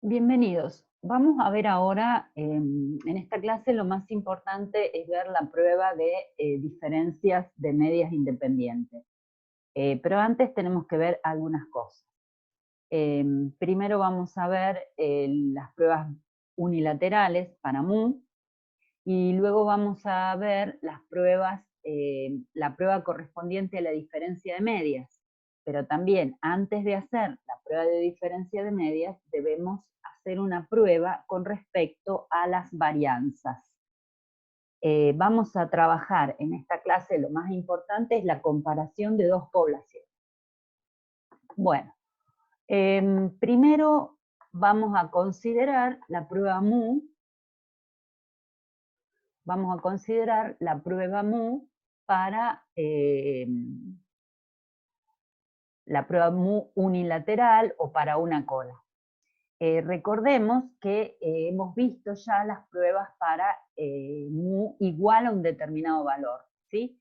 Bienvenidos. Vamos a ver ahora, en esta clase lo más importante es ver la prueba de diferencias de medias independientes. Pero antes tenemos que ver algunas cosas. Primero vamos a ver las pruebas unilaterales para mu, y luego vamos a ver las pruebas, la prueba correspondiente a la diferencia de medias. Pero también, antes de hacer la prueba de diferencia de medias, debemos hacer una prueba con respecto a las varianzas. Vamos a trabajar en esta clase, lo más importante es la comparación de dos poblaciones. Bueno, primero vamos a considerar la prueba mu. Vamos a considerar la prueba mu para la prueba mu unilateral o para una cola. Recordemos que hemos visto ya las pruebas para mu igual a un determinado valor, ¿sí?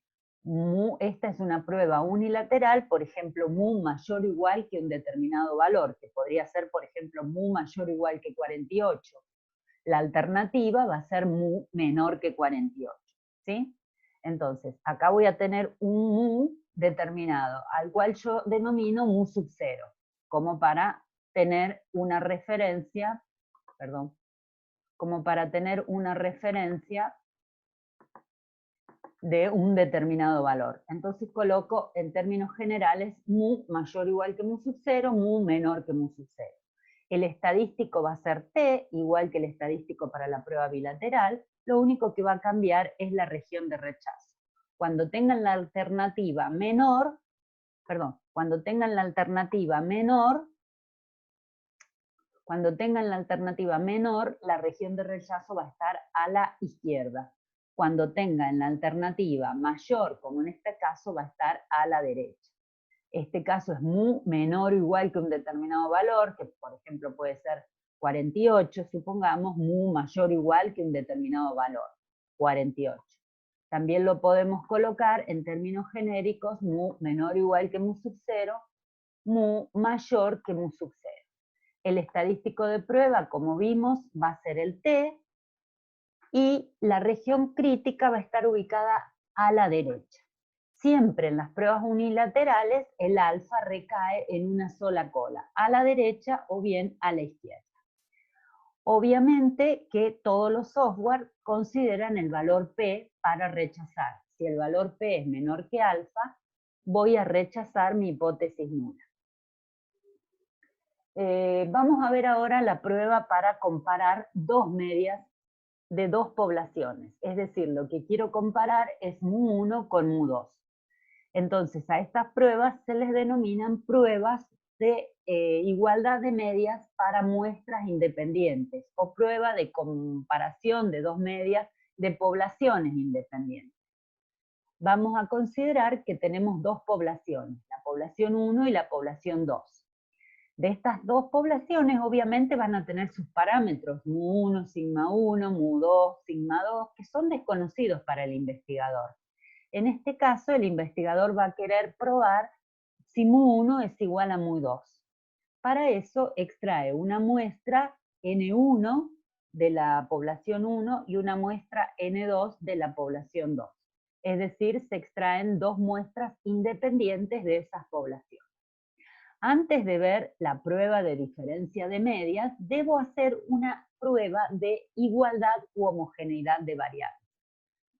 Esta es una prueba unilateral, por ejemplo, mu mayor o igual que un determinado valor, que podría ser, por ejemplo, mu mayor o igual que 48. La alternativa va a ser mu menor que 48, ¿sí? Entonces, acá voy a tener un mu determinado, al cual yo denomino mu sub 0, como para tener una referencia, perdón, como para tener una referencia de un determinado valor. Entonces coloco en términos generales mu mayor o igual que mu sub 0, mu menor que mu sub 0. El estadístico va a ser t, igual que el estadístico para la prueba bilateral, lo único que va a cambiar es la región de rechazo. Cuando tengan la alternativa menor, cuando tengan la alternativa menor, la región de rechazo va a estar a la izquierda. Cuando tengan la alternativa mayor, como en este caso, va a estar a la derecha. Este caso es mu menor o igual que un determinado valor, que por ejemplo puede ser 48, supongamos, mu mayor o igual que un determinado valor, 48. También lo podemos colocar en términos genéricos, mu menor o igual que mu sub 0, mu mayor que mu sub 0. El estadístico de prueba, como vimos, va a ser el t, y la región crítica va a estar ubicada a la derecha. Siempre en las pruebas unilaterales el alfa recae en una sola cola, a la derecha o bien a la izquierda. Obviamente que todos los software consideran el valor P para rechazar. Si el valor P es menor que alfa, voy a rechazar mi hipótesis nula. Vamos a ver ahora la prueba para comparar dos medias de dos poblaciones. Es decir, lo que quiero comparar es mu1 con mu2. Entonces, a estas pruebas se les denominan pruebas de igualdad de medias para muestras independientes o prueba de comparación de dos medias de poblaciones independientes. Vamos a considerar que tenemos dos poblaciones, la población 1 y la población 2. De estas dos poblaciones, obviamente, van a tener sus parámetros, mu1, sigma 1, mu2, sigma 2, que son desconocidos para el investigador. En este caso, el investigador va a querer probar si mu1 es igual a mu2. Para eso, extrae una muestra N1 de la población 1 y una muestra N2 de la población 2. Es decir, se extraen dos muestras independientes de esas poblaciones. Antes de ver la prueba de diferencia de medias, debo hacer una prueba de igualdad u homogeneidad de variables.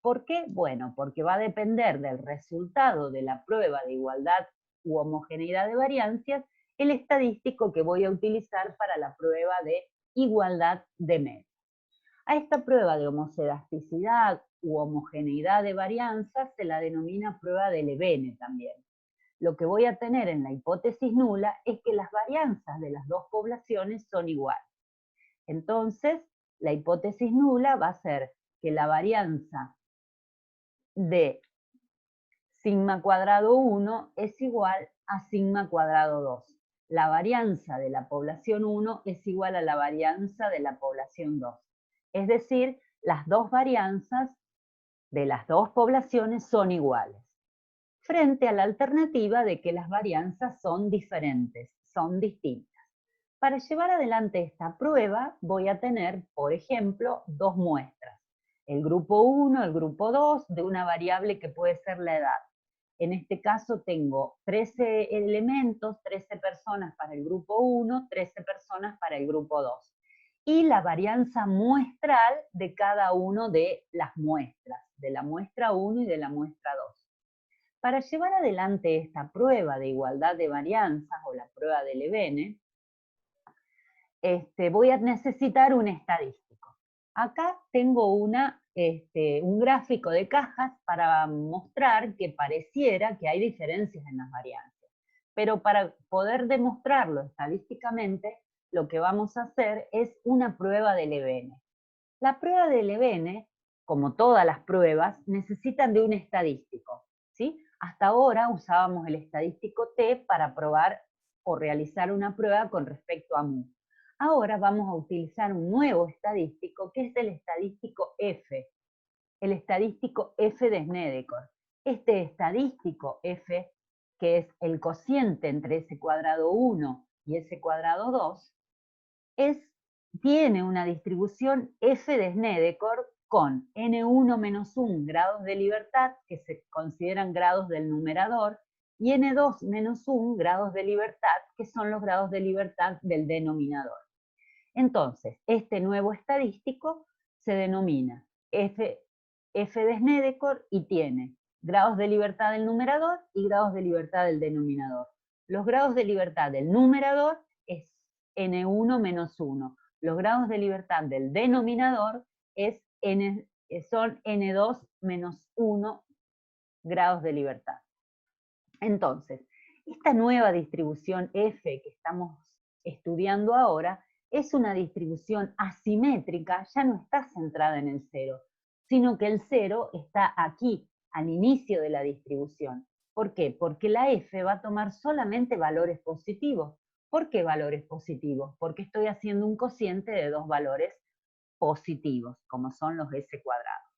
¿Por qué? Bueno, porque va a depender del resultado de la prueba de igualdad u homogeneidad de variancias el estadístico que voy a utilizar para la prueba de igualdad de medias. A esta prueba de homoscedasticidad u homogeneidad de varianzas se la denomina prueba de Levene también. Lo que voy a tener en la hipótesis nula es que las varianzas de las dos poblaciones son iguales. Entonces, la hipótesis nula va a ser que la varianza de sigma cuadrado 1 es igual a sigma cuadrado 2. La varianza de la población 1 es igual a la varianza de la población 2. Es decir, las dos varianzas de las dos poblaciones son iguales, frente a la alternativa de que las varianzas son diferentes, son distintas. Para llevar adelante esta prueba voy a tener, por ejemplo, dos muestras. El grupo 1, el grupo 2, de una variable que puede ser la edad. En este caso tengo 13 elementos, 13 personas para el grupo 1, 13 personas para el grupo 2. Y la varianza muestral de cada uno de las muestras, de la muestra 1 y de la muestra 2. Para llevar adelante esta prueba de igualdad de varianzas o la prueba de Levene, voy a necesitar un estadístico. Acá tengo un gráfico de cajas para mostrar que pareciera que hay diferencias en las varianzas. Pero para poder demostrarlo estadísticamente, lo que vamos a hacer es una prueba de Levene. La prueba de Levene, como todas las pruebas, necesitan de un estadístico, ¿sí? Hasta ahora usábamos el estadístico T para probar o realizar una prueba con respecto a mu. Ahora vamos a utilizar un nuevo estadístico que es el estadístico F, el estadístico F de Snedeker. Este estadístico F, que es el cociente entre S cuadrado 1 y S cuadrado 2, tiene una distribución F de Snedeker con N1 menos 1 grados de libertad, que se consideran grados del numerador, y N2 menos 1 grados de libertad, que son los grados de libertad del denominador. Entonces, este nuevo estadístico se denomina F de Snedeker y tiene grados de libertad del numerador y grados de libertad del denominador. Los grados de libertad del numerador es N1 menos 1. Los grados de libertad del denominador son N2 menos 1 grados de libertad. Entonces, esta nueva distribución F que estamos estudiando ahora es una distribución asimétrica, ya no está centrada en el cero, sino que el cero está aquí, al inicio de la distribución. ¿Por qué? Porque la F va a tomar solamente valores positivos. ¿Por qué valores positivos? Porque estoy haciendo un cociente de dos valores positivos, como son los S cuadrados.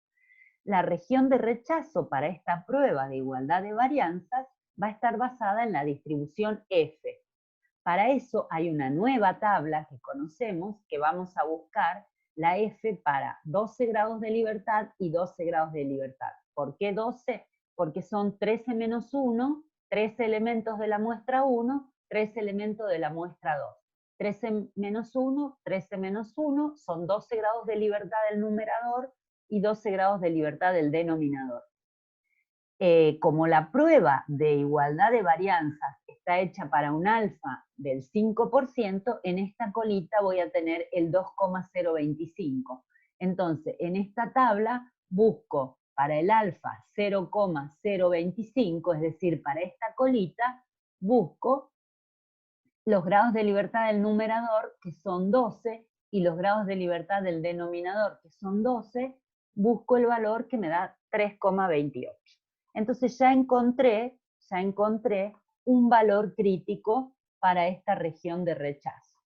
La región de rechazo para esta prueba de igualdad de varianzas va a estar basada en la distribución F. Para eso hay una nueva tabla que conocemos que vamos a buscar la F para 12 grados de libertad y 12 grados de libertad. ¿Por qué 12? Porque son 13 menos 1, 13 elementos de la muestra 1, 13 elementos de la muestra 2. 13 menos 1, 13 menos 1, son 12 grados de libertad del numerador y 12 grados de libertad del denominador. Como la prueba de igualdad de varianzas está hecha para un alfa del 5%, en esta colita voy a tener el 2,025. Entonces, en esta tabla busco para el alfa 0,025, es decir, para esta colita, busco los grados de libertad del numerador, que son 12, y los grados de libertad del denominador, que son 12, busco el valor que me da 3,28. Entonces ya encontré un valor crítico para esta región de rechazo.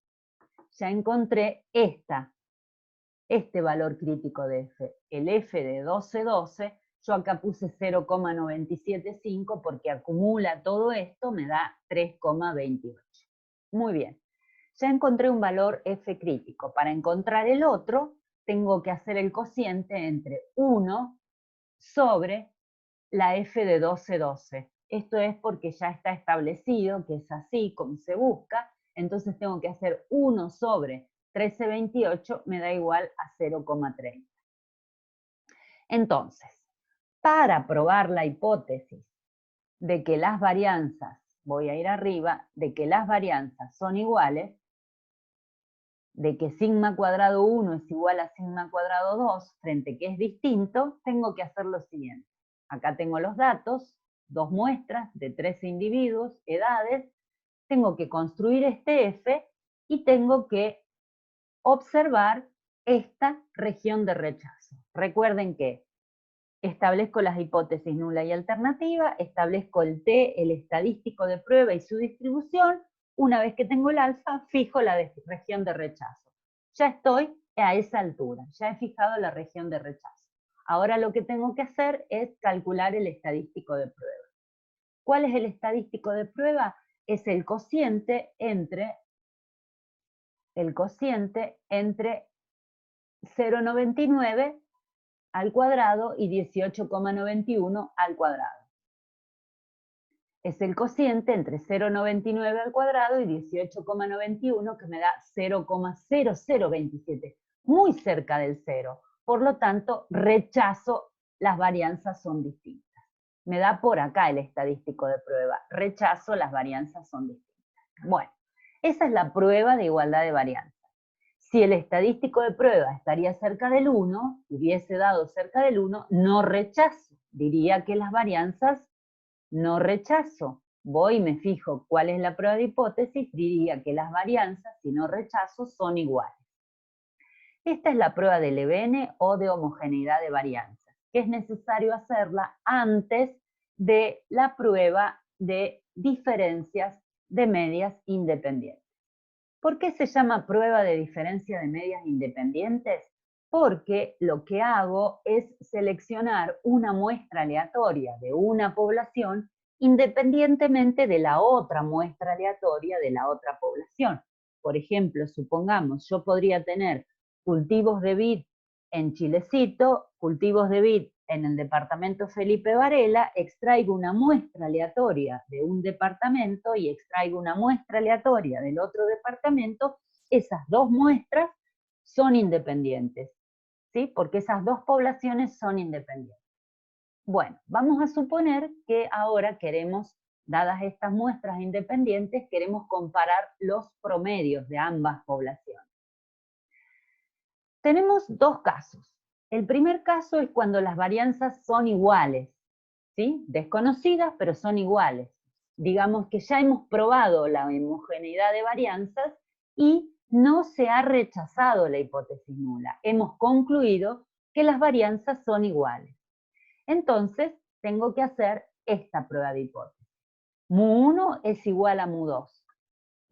Ya encontré este valor crítico de F, el F de 12,12, yo acá puse 0,975 porque acumula todo esto, me da 3,28. Muy bien, ya encontré un valor F crítico. Para encontrar el otro, tengo que hacer el cociente entre 1 sobre la F de 12,12. Esto es porque ya está establecido que es así como se busca, entonces tengo que hacer 1 sobre 13,28, me da igual a 0,30. Entonces, para probar la hipótesis de que las varianzas, voy a ir arriba, de que las varianzas son iguales, de que sigma cuadrado 1 es igual a sigma cuadrado 2, frente que es distinto, tengo que hacer lo siguiente. Acá tengo los datos, dos muestras de 13 individuos, edades, tengo que construir este F y tengo que observar esta región de rechazo. Recuerden que establezco las hipótesis nula y alternativa, establezco el T, el estadístico de prueba y su distribución. Una vez que tengo el alfa, fijo la región de rechazo. Ya estoy a esa altura, ya he fijado la región de rechazo. Ahora lo que tengo que hacer es calcular el estadístico de prueba. ¿Cuál es el estadístico de prueba? Es el cociente entre el cociente entre 0,99 al cuadrado y 18,91 al cuadrado. Es el cociente entre 0,99 al cuadrado y 18,91 que me da 0,0027, muy cerca del cero. Por lo tanto, rechazo, las varianzas son distintas. Me da por acá el estadístico de prueba. Rechazo, las varianzas son distintas. Bueno, esa es la prueba de igualdad de varianzas. Si el estadístico de prueba estaría cerca del 1, hubiese dado cerca del 1, no rechazo. Diría que las varianzas no rechazo. Voy y me fijo cuál es la prueba de hipótesis, diría que las varianzas, si no rechazo, son iguales. Esta es la prueba de Lebene o de homogeneidad de varianzas, que es necesario hacerla antes de la prueba de diferencias de medias independientes. ¿Por qué se llama prueba de diferencia de medias independientes? Porque lo que hago es seleccionar una muestra aleatoria de una población independientemente de la otra muestra aleatoria de la otra población. Por ejemplo, supongamos, yo podría tener cultivos de vid en Chilecito, cultivos de vid en el departamento Felipe Varela, extraigo una muestra aleatoria de un departamento y extraigo una muestra aleatoria del otro departamento, esas dos muestras son independientes, ¿sí? Porque esas dos poblaciones son independientes. Bueno, vamos a suponer que ahora queremos, dadas estas muestras independientes, queremos comparar los promedios de ambas poblaciones. Tenemos dos casos. El primer caso es cuando las varianzas son iguales, ¿sí? Desconocidas, pero son iguales. Digamos que ya hemos probado la homogeneidad de varianzas y no se ha rechazado la hipótesis nula. Hemos concluido que las varianzas son iguales. Entonces, tengo que hacer esta prueba de hipótesis. Mu1 es igual a Mu2.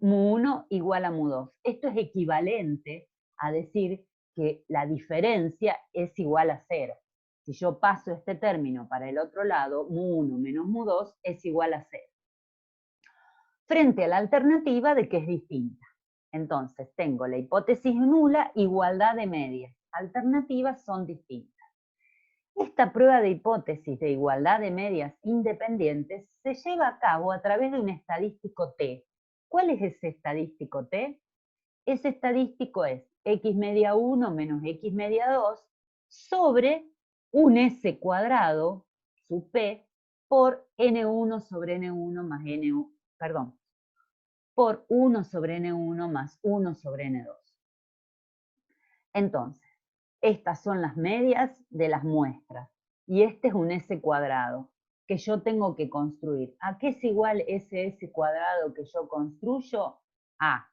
Mu1 igual a Mu2. Esto es equivalente a decir que la diferencia es igual a 0. Si yo paso este término para el otro lado, Mu1 menos Mu2 es igual a 0. Frente a la alternativa de que es distinta. Entonces, tengo la hipótesis nula, igualdad de medias. Alternativas son distintas. Esta prueba de hipótesis de igualdad de medias independientes se lleva a cabo a través de un estadístico T. ¿Cuál es ese estadístico T? Ese estadístico es x media 1 menos x media 2 sobre un s cuadrado, su p, por n1 sobre n1 más n1, perdón, por 1 sobre n1 más 1 sobre n2. Entonces, estas son las medias de las muestras y este es un s cuadrado que yo tengo que construir. ¿A qué es igual ese s cuadrado que yo construyo? A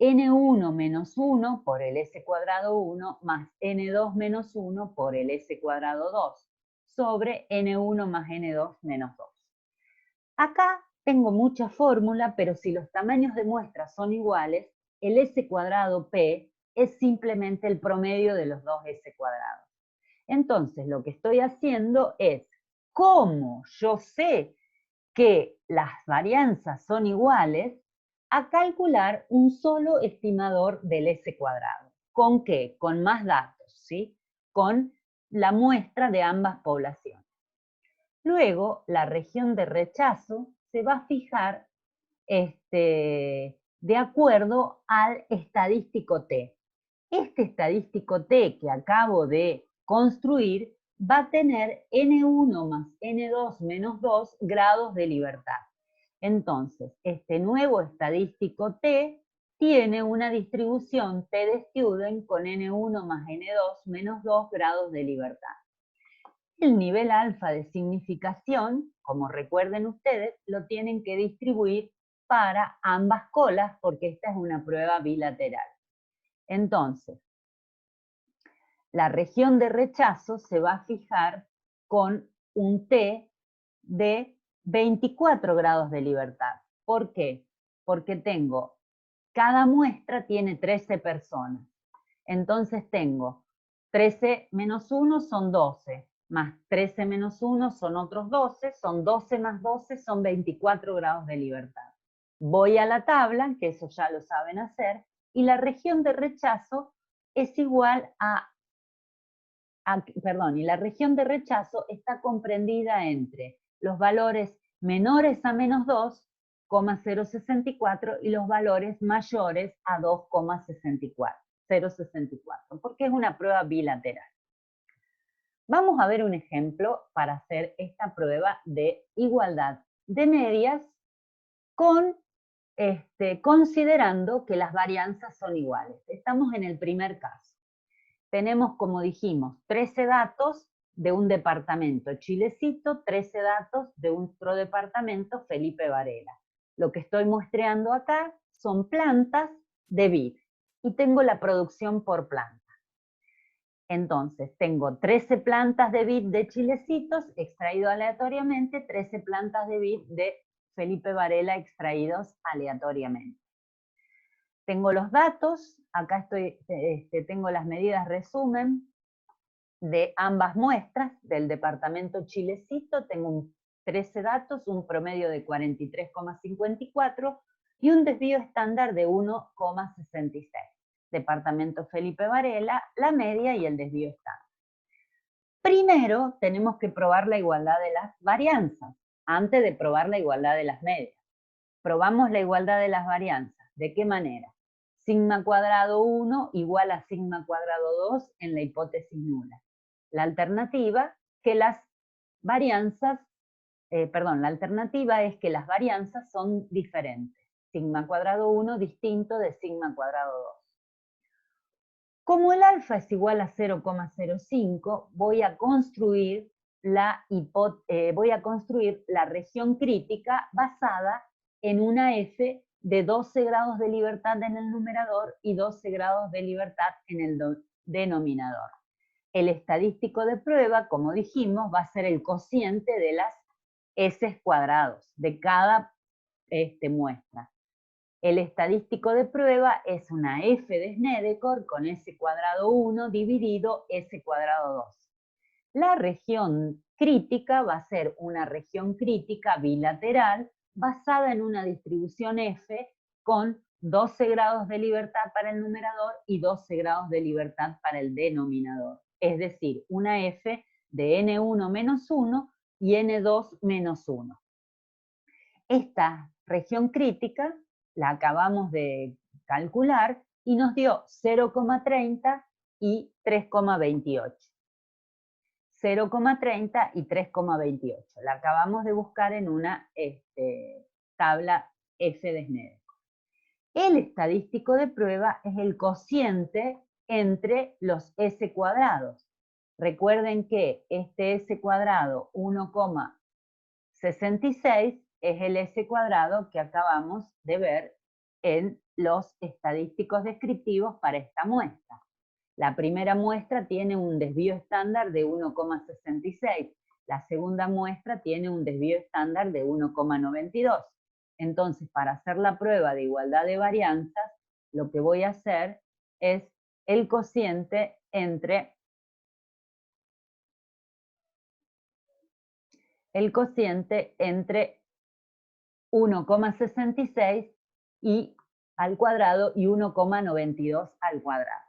n1 menos 1 por el s cuadrado 1 más n2 menos 1 por el s cuadrado 2 sobre n1 más n2 menos 2. Acá tengo mucha fórmula, pero si los tamaños de muestras son iguales, el s cuadrado p es simplemente el promedio de los dos s cuadrados. Entonces, lo que estoy haciendo es, ¿cómo yo sé que las varianzas son iguales? A calcular un solo estimador del s cuadrado. ¿Con qué? Con más datos, ¿sí? Con la muestra de ambas poblaciones. Luego, la región de rechazo se va a fijar de acuerdo al estadístico T. Este estadístico T que acabo de construir va a tener N1 más N2 menos 2 grados de libertad. Entonces, este nuevo estadístico T tiene una distribución T de Student con N1 más N2 menos 2 grados de libertad. El nivel alfa de significación, como recuerden ustedes, lo tienen que distribuir para ambas colas porque esta es una prueba bilateral. Entonces, la región de rechazo se va a fijar con un T de 24 grados de libertad. ¿Por qué? Porque cada muestra tiene 13 personas. Entonces tengo 13 menos 1 son 12, más 13 menos 1 son otros 12, son 12 más 12 son 24 grados de libertad. Voy a la tabla, que eso ya lo saben hacer, y la región de rechazo es igual y la región de rechazo está comprendida entre los valores menores a menos 2,064 y los valores mayores a 2,064, porque es una prueba bilateral. Vamos a ver un ejemplo para hacer esta prueba de igualdad de medias considerando que las varianzas son iguales. Estamos en el primer caso. Tenemos, como dijimos, 13 datos de un departamento Chilecito, 13 datos de otro departamento Felipe Varela. Lo que estoy muestreando acá son plantas de vid y tengo la producción por planta. Entonces, tengo 13 plantas de vid de Chilecitos extraído aleatoriamente, 13 plantas de vid de Felipe Varela extraídos aleatoriamente. Tengo los datos, acá tengo las medidas resumen de ambas muestras del departamento Chilecito, tengo 13 datos, un promedio de 43,54 y un desvío estándar de 1,66. Departamento Felipe Varela, la media y el desvío estándar. Primero tenemos que probar la igualdad de las varianzas, antes de probar la igualdad de las medias. Probamos la igualdad de las varianzas. ¿De qué manera? Sigma cuadrado 1 igual a sigma cuadrado 2 en la hipótesis nula. La alternativa la alternativa es que las varianzas son diferentes. Sigma cuadrado 1 distinto de sigma cuadrado 2. Como el alfa es igual a 0,05, voy a construir la región crítica basada en una F de 12 grados de libertad en el numerador y 12 grados de libertad en el denominador. El estadístico de prueba, como dijimos, va a ser el cociente de las S cuadrados de cada muestra. El estadístico de prueba es una F de Snedeker con S cuadrado 1 dividido S cuadrado 2. La región crítica va a ser una región crítica bilateral basada en una distribución F con 12 grados de libertad para el numerador y 12 grados de libertad para el denominador. Es decir, una F de N1 menos 1 y N2 menos 1. Esta región crítica la acabamos de calcular y nos dio 0,30 y 3,28. 0,30 y 3,28. La acabamos de buscar en una tabla F de Snedeker. El estadístico de prueba es el cociente entre los S cuadrados. Recuerden que este S cuadrado 1,66 es el S cuadrado que acabamos de ver en los estadísticos descriptivos para esta muestra. La primera muestra tiene un desvío estándar de 1,66. La segunda muestra tiene un desvío estándar de 1,92. Entonces, para hacer la prueba de igualdad de varianzas, lo que voy a hacer es el cociente entre 1,66 y al cuadrado y 1,92 al cuadrado.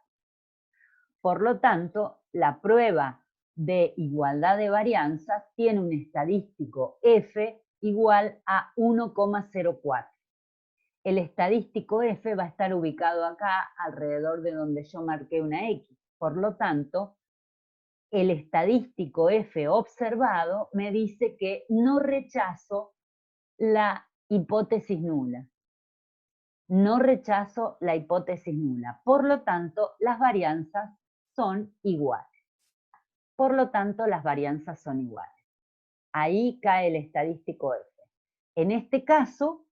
Por lo tanto, la prueba de igualdad de varianzas tiene un estadístico F igual a 1,04. El estadístico F va a estar ubicado acá alrededor de donde yo marqué una X. Por lo tanto, el estadístico F observado me dice que no rechazo la hipótesis nula. No rechazo la hipótesis nula. Por lo tanto, las varianzas son iguales. Por lo tanto, las varianzas son iguales. Ahí cae el estadístico F. En este caso,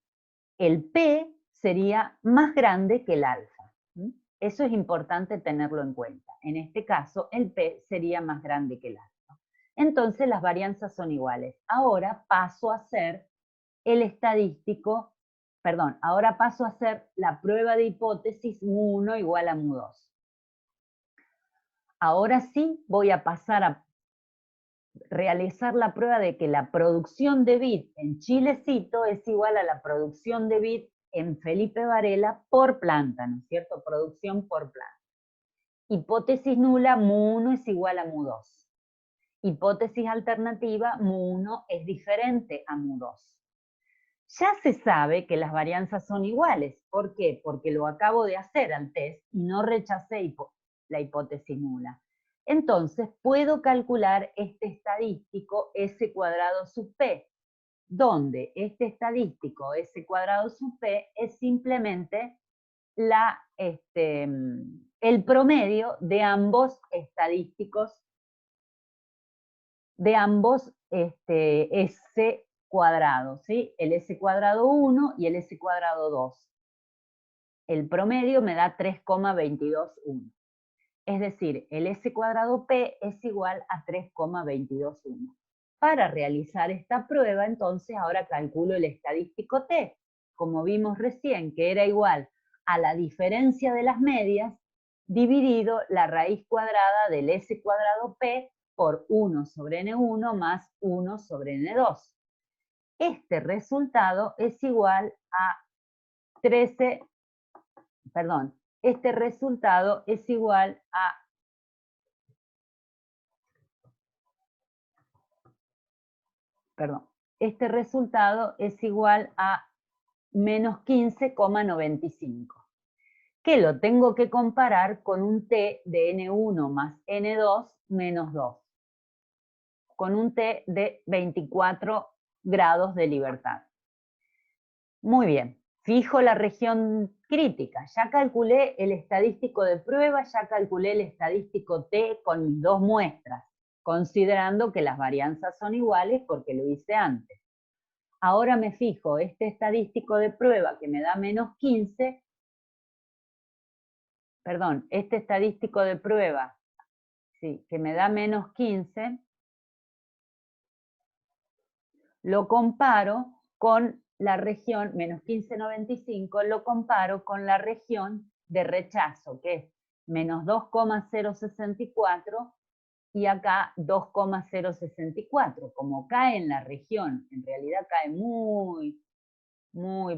el P sería más grande que el alfa. Eso es importante tenerlo en cuenta. En este caso, el P sería más grande que el alfa. Entonces, las varianzas son iguales. Ahora paso a hacer ahora paso a hacer la prueba de hipótesis mu1 igual a mu2. Ahora sí voy a pasar a realizar la prueba de que la producción de vid en Chilecito es igual a la producción de vid en Felipe Varela por planta, ¿no es cierto? Producción por planta. Hipótesis nula, mu1 es igual a mu2. Hipótesis alternativa, mu1 es diferente a mu2. Ya se sabe que las varianzas son iguales. ¿Por qué? Porque lo acabo de hacer al test y no rechacé la hipótesis nula. Entonces, puedo calcular este estadístico S cuadrado sub P, donde este estadístico S cuadrado sub P es simplemente el promedio de ambos estadísticos, de ambos S cuadrado, ¿sí? El S cuadrado 1 y el S cuadrado 2. El promedio me da 3,221. Es decir, el S cuadrado P es igual a 3,221. Para realizar esta prueba, entonces, ahora calculo el estadístico T, como vimos recién, que era igual a la diferencia de las medias, dividido la raíz cuadrada del S cuadrado P por 1 sobre N1 más 1 sobre N2. Este resultado es igual a 13, perdón, este resultado es igual a este resultado es igual a menos 15,95, que lo tengo que comparar con un T de N1 más N2 menos 2, con un T de 24 grados de libertad. Muy bien, fijo la región crítica, ya calculé el estadístico de prueba, ya calculé el estadístico T con mis dos muestras, considerando que las varianzas son iguales porque lo hice antes. Ahora me fijo este estadístico de prueba que me da menos 15, perdón, este estadístico de prueba, sí, que me da menos 15, lo comparo con la región, menos 15,95, lo comparo con la región de rechazo, que es menos 2,064 y acá 2,064. Como cae en la región, en realidad cae muy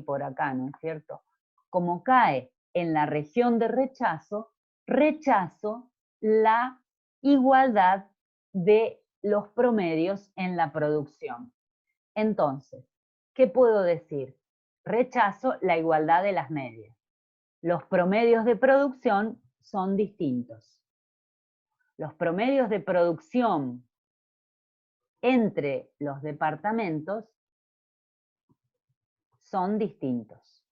por acá, ¿no es cierto? Como cae en la región de rechazo, rechazo la igualdad de los promedios en la producción. Entonces, ¿qué puedo decir? Rechazo la igualdad de las medias. Los promedios de producción son distintos. Los promedios de producción entre los departamentos son distintos.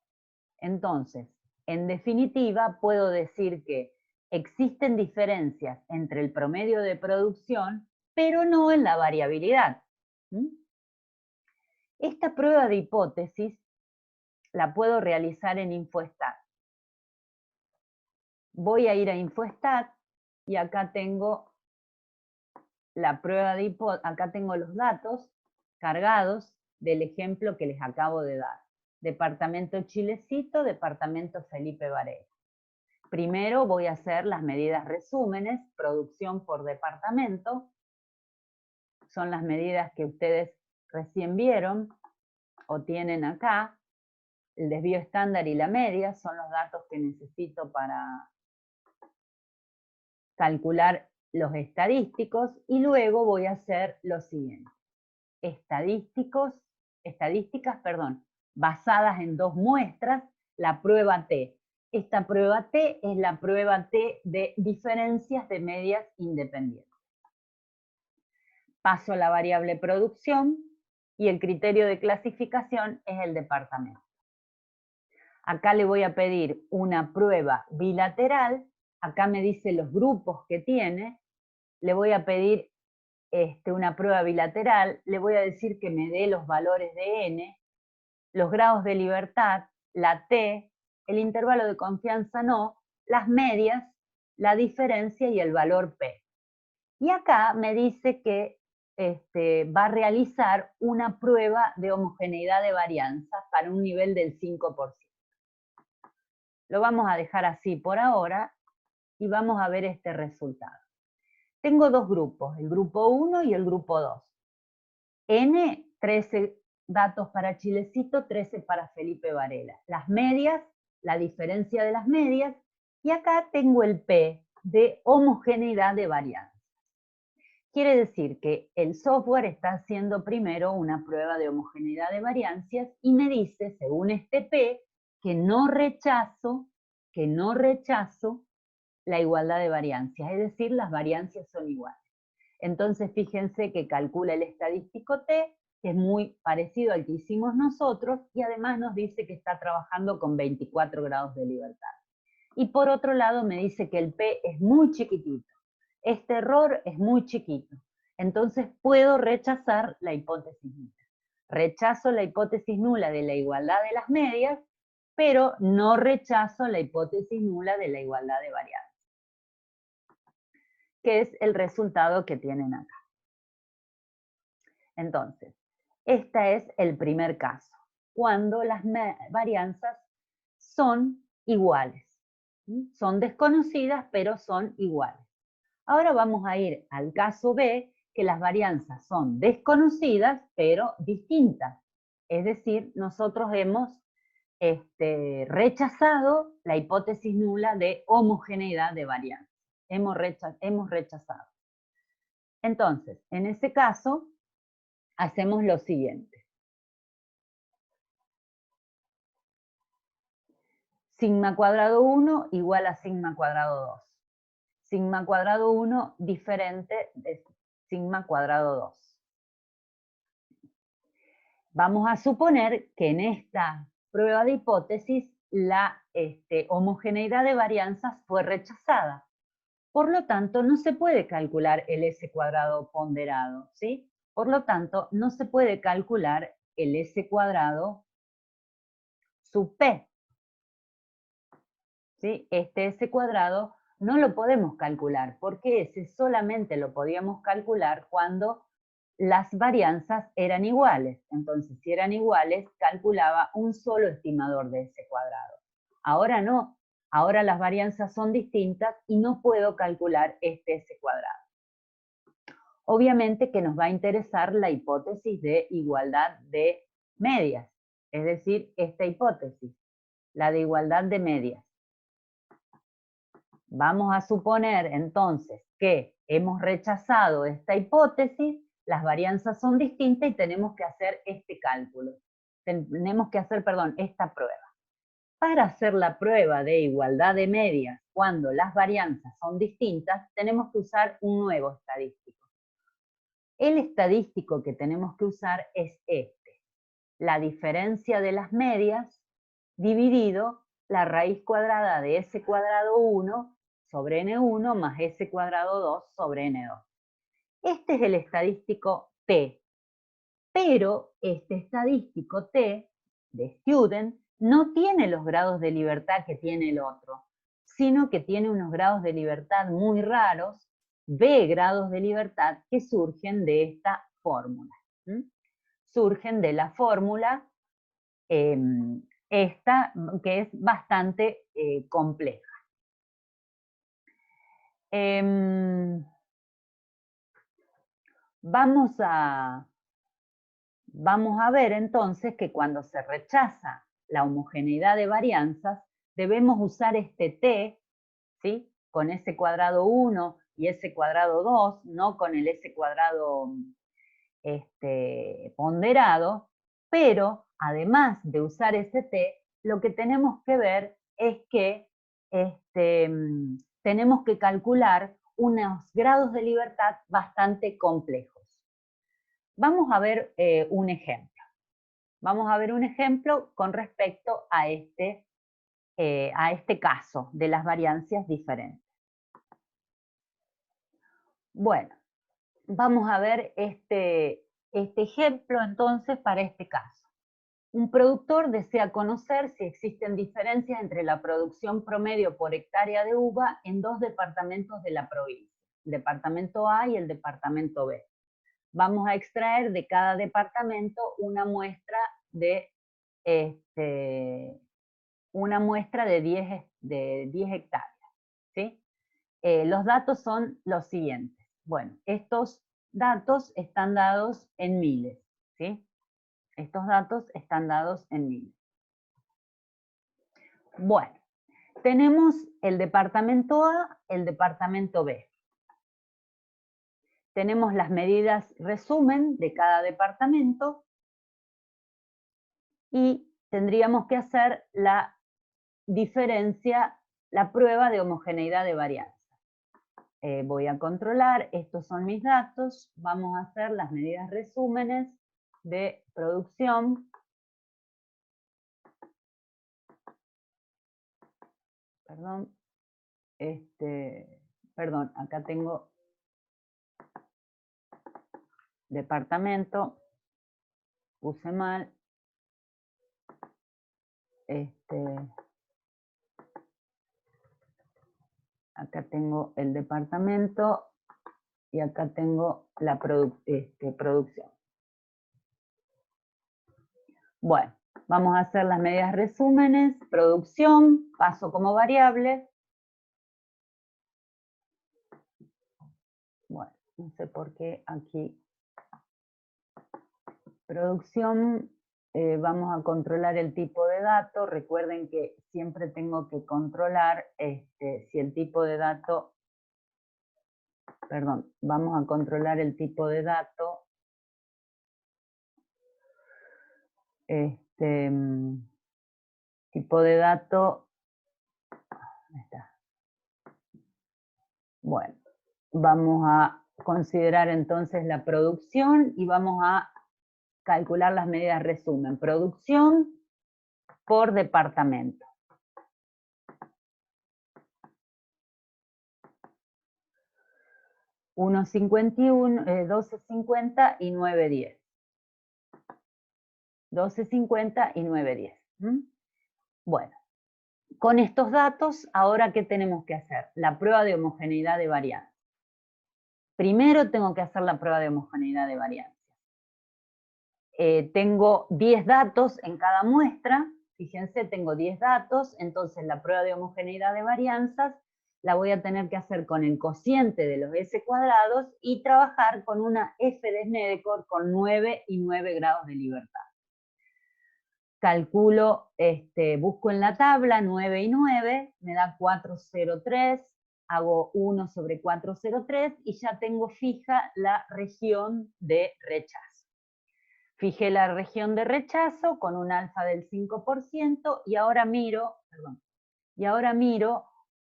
Entonces, en definitiva, puedo decir que existen diferencias entre el promedio de producción, pero no en la variabilidad. Esta prueba de hipótesis la puedo realizar en InfoStat. Voy a ir a InfoStat y acá tengo la prueba de hipótesis, acá tengo los datos cargados del ejemplo que les acabo de dar. Departamento Chilecito, departamento Felipe Varela. Primero voy a hacer las medidas resúmenes, producción por departamento. Son las medidas que ustedes recién vieron o tienen acá. El desvío estándar y la media son los datos que necesito para calcular los estadísticos y luego voy a hacer lo siguiente. Estadísticas, basadas en dos muestras, la prueba T. Esta prueba T es la prueba T de diferencias de medias independientes. Paso a la variable producción y el criterio de clasificación es el departamento. Acá le voy a pedir una prueba bilateral, acá me dice los grupos que tiene, le voy a pedir una prueba bilateral, le voy a decir que me dé los valores de N, los grados de libertad, la T, el intervalo de confianza no, las medias, la diferencia y el valor P. Y acá me dice que va a realizar una prueba de homogeneidad de varianza para un nivel del 5%. Lo vamos a dejar así por ahora y vamos a ver este resultado. Tengo dos grupos, el grupo 1 y el grupo 2. N, 13 datos para Chilecito, 13 para Felipe Varela. Las medias, la diferencia de las medias, y acá tengo el P de homogeneidad de varianza. Quiere decir que el software está haciendo primero una prueba de homogeneidad de variancias y me dice, según este P, que no rechazo la igualdad de variancias, es decir, las variancias son iguales. Entonces, fíjense que calcula el estadístico T, que es muy parecido al que hicimos nosotros, y además nos dice que está trabajando con 24 grados de libertad. Y por otro lado me dice que el P es muy chiquitito. Este error es muy chiquito. Entonces puedo rechazar la hipótesis nula. Rechazo la hipótesis nula de la igualdad de las medias, pero no rechazo la hipótesis nula de la igualdad de varianzas, que es el resultado que tienen acá. Entonces, este es el primer caso, cuando las varianzas son iguales. Son desconocidas, pero son iguales. Ahora vamos a ir al caso B, que las varianzas son desconocidas, pero distintas. Es decir, nosotros hemos rechazado la hipótesis nula de homogeneidad de varianzas. Hemos rechazado. Entonces, en ese caso, hacemos lo siguiente. Sigma cuadrado 1 igual a sigma cuadrado 2. Sigma cuadrado 1 diferente de sigma cuadrado 2. Vamos a suponer que en esta prueba de hipótesis la homogeneidad de varianzas fue rechazada. Por lo tanto, no se puede calcular el S cuadrado ponderado, ¿sí? Por lo tanto, no se puede calcular el S cuadrado sub P. ¿Sí? Este S cuadrado no lo podemos calcular, porque ese solamente lo podíamos calcular cuando las varianzas eran iguales. Entonces, si eran iguales, calculaba un solo estimador de S cuadrado. Ahora no, ahora las varianzas son distintas y no puedo calcular este S cuadrado. Obviamente que nos va a interesar la hipótesis de igualdad de medias, es decir, esta hipótesis, la de igualdad de medias. Vamos a suponer entonces que hemos rechazado esta hipótesis, las varianzas son distintas y tenemos que hacer este cálculo. Tenemos que hacer, esta prueba. Para hacer la prueba de igualdad de medias cuando las varianzas son distintas, tenemos que usar un nuevo estadístico. El estadístico que tenemos que usar es este. La diferencia de las medias dividido la raíz cuadrada de S cuadrado 1 sobre N1 más S cuadrado 2 sobre N2. Este es el estadístico T. Pero este estadístico T de student no tiene los grados de libertad que tiene el otro, sino que tiene unos grados de libertad muy raros, B grados de libertad, que surgen de esta fórmula. Surgen de la fórmula esta, que es bastante compleja. Vamos a ver entonces que cuando se rechaza la homogeneidad de varianzas, debemos usar este T, ¿sí? Con S cuadrado 1 y S cuadrado 2, no con el S cuadrado ponderado, pero además de usar ese T, lo que tenemos que ver es que tenemos que calcular unos grados de libertad bastante complejos. Vamos a ver un ejemplo. Vamos a ver un ejemplo con respecto a este caso de las variancias diferentes. Bueno, vamos a ver este ejemplo entonces para este caso. Un productor desea conocer si existen diferencias entre la producción promedio por hectárea de uva en dos departamentos de la provincia, el departamento A y el departamento B. Vamos a extraer de cada departamento una muestra de 10 hectáreas. ¿Sí? Los datos son los siguientes. Bueno, estos datos están dados en miles. ¿Sí? Estos datos están dados en miles. Bueno, tenemos el departamento A, el departamento B. Tenemos las medidas resumen de cada departamento y tendríamos que hacer la diferencia, la prueba de homogeneidad de varianza. Voy a controlar, estos son mis datos, vamos a hacer las medidas resúmenes de producción. Perdón, acá tengo departamento, puse mal. Acá tengo el departamento y acá tengo la producción. Bueno, vamos a hacer las medidas resúmenes, producción, paso como variable. Bueno, no sé por qué aquí. Producción, vamos a controlar el tipo de dato. Recuerden que siempre tengo que controlar si el tipo de dato, perdón, vamos a controlar el tipo de dato. Tipo de dato, ¿dónde está? Bueno, vamos a considerar entonces la producción y vamos a calcular las medidas resumen. Producción por departamento. 1,51, 12,50 y 9,10. 12,50 y 9,10. Bueno, con estos datos, ahora, ¿qué tenemos que hacer? La prueba de homogeneidad de varianza. Primero tengo que hacer la prueba de homogeneidad de varianza. Tengo 10 datos en cada muestra, fíjense, tengo 10 datos, entonces la prueba de homogeneidad de varianzas la voy a tener que hacer con el cociente de los S cuadrados y trabajar con una F de Snedeker con 9 y 9 grados de libertad. Calculo, busco en la tabla 9 y 9, me da 403, hago 1 sobre 403 y ya tengo fija la región de rechazo. Fijé la región de rechazo con un alfa del 5% y ahora miro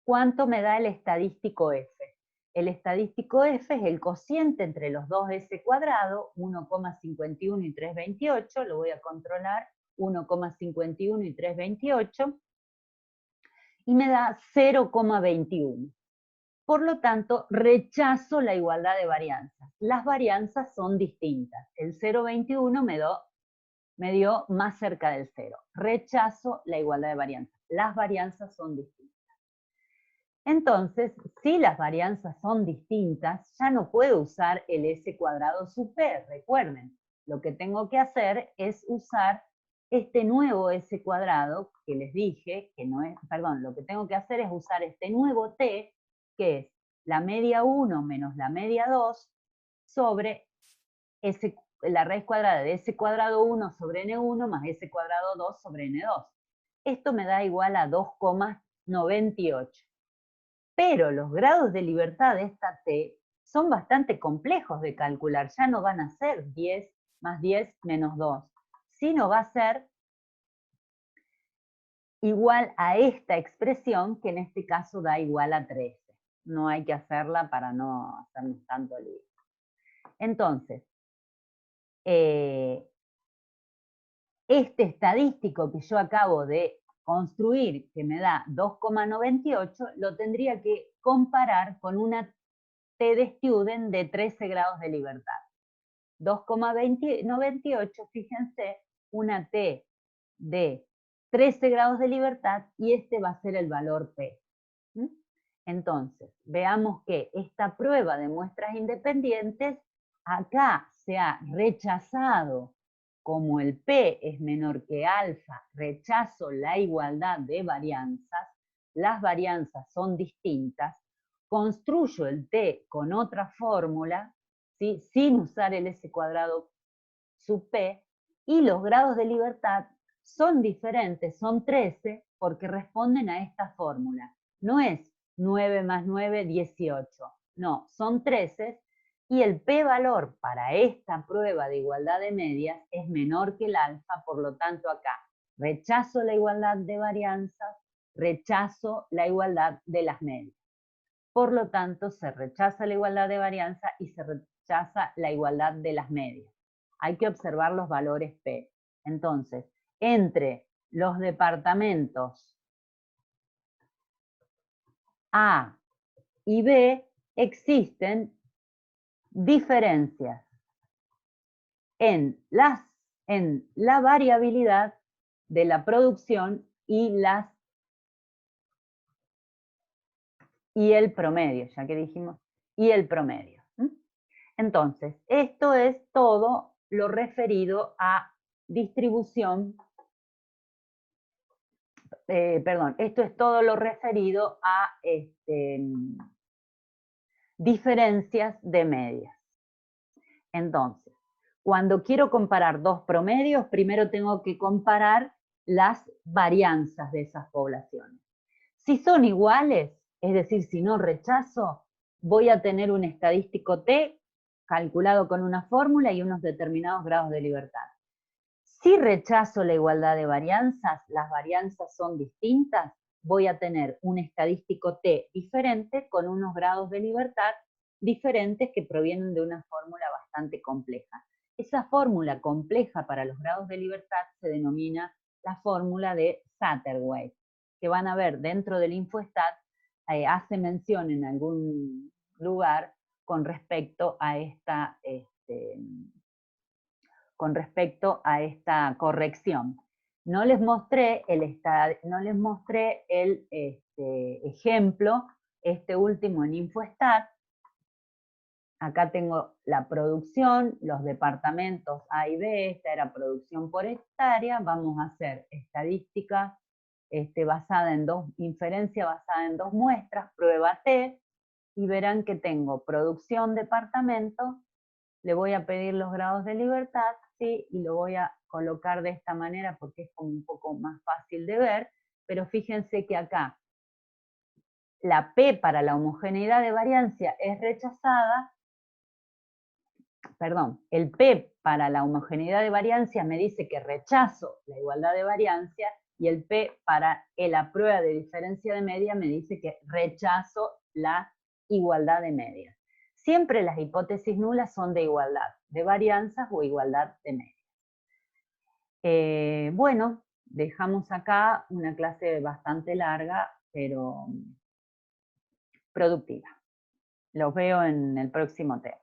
cuánto me da el estadístico F. El estadístico F es el cociente entre los dos S cuadrado, 1,51 y 3,28, lo voy a controlar, 1,51 y 3,28, y me da 0,21. Por lo tanto, rechazo la igualdad de varianzas. Las varianzas son distintas. El 0,21 me dio más cerca del 0. Rechazo la igualdad de varianzas. Las varianzas son distintas. Entonces, si las varianzas son distintas, ya no puedo usar el S cuadrado sub P. Recuerden, lo que tengo que hacer es usar este nuevo S cuadrado que les dije, que no es, perdón, lo que tengo que hacer es usar este nuevo T, que es la media 1 menos la media 2 sobre la raíz cuadrada de S cuadrado 1 sobre N1 más S cuadrado 2 sobre N2. Esto me da igual a 2,98. Pero los grados de libertad de esta T son bastante complejos de calcular. Ya no van a ser 10 más 10 menos 2, sino va a ser igual a esta expresión, que en este caso da igual a 13. No hay que hacerla para no hacernos tanto lío. Entonces, este estadístico que yo acabo de construir, que me da 2,98, lo tendría que comparar con una T de Student de 13 grados de libertad. 2,98, fíjense, una T de 13 grados de libertad y este va a ser el valor P. Entonces, veamos que esta prueba de muestras independientes, acá se ha rechazado, como el P es menor que alfa, rechazo la igualdad de varianzas, las varianzas son distintas, construyo el T con otra fórmula, ¿sí? Sin usar el S cuadrado sub P, Y los grados de libertad son diferentes, son 13, porque responden a esta fórmula. No es 9 más 9, 18. No, son 13 y el p-valor para esta prueba de igualdad de medias es menor que el alfa, por lo tanto acá rechazo la igualdad de varianzas, rechazo la igualdad de las medias. Por lo tanto, se rechaza la igualdad de varianza y se rechaza la igualdad de las medias. Hay que observar los valores P. Entonces, entre los departamentos A y B existen diferencias en la variabilidad de la producción y el promedio, ya que dijimos, y el promedio. Entonces, esto es todo lo referido a distribución, esto es todo lo referido a diferencias de medias. Entonces, cuando quiero comparar dos promedios, primero tengo que comparar las varianzas de esas poblaciones. Si son iguales, es decir, si no rechazo, voy a tener un estadístico T calculado con una fórmula y unos determinados grados de libertad. Si rechazo la igualdad de varianzas, las varianzas son distintas, voy a tener un estadístico T diferente con unos grados de libertad diferentes que provienen de una fórmula bastante compleja. Esa fórmula compleja para los grados de libertad se denomina la fórmula de Satterthwaite, que van a ver dentro del InfoStat, hace mención en algún lugar con respecto a esta corrección. No les mostré el ejemplo, este último en InfoStat. Acá tengo la producción, los departamentos A y B, esta era producción por hectárea. Vamos a hacer estadística inferencia basada en dos muestras, prueba T, y verán que tengo producción departamento, le voy a pedir los grados de libertad, ¿sí? Y lo voy a colocar de esta manera porque es como un poco más fácil de ver, pero fíjense que acá la P para la homogeneidad de variancia es rechazada, el P para la homogeneidad de variancia me dice que rechazo la igualdad de variancia y el P para la prueba de diferencia de media me dice que rechazo la igualdad de medias. Siempre las hipótesis nulas son de igualdad de varianzas o igualdad de medias. Bueno, dejamos acá una clase bastante larga, pero productiva. Los veo en el próximo tema.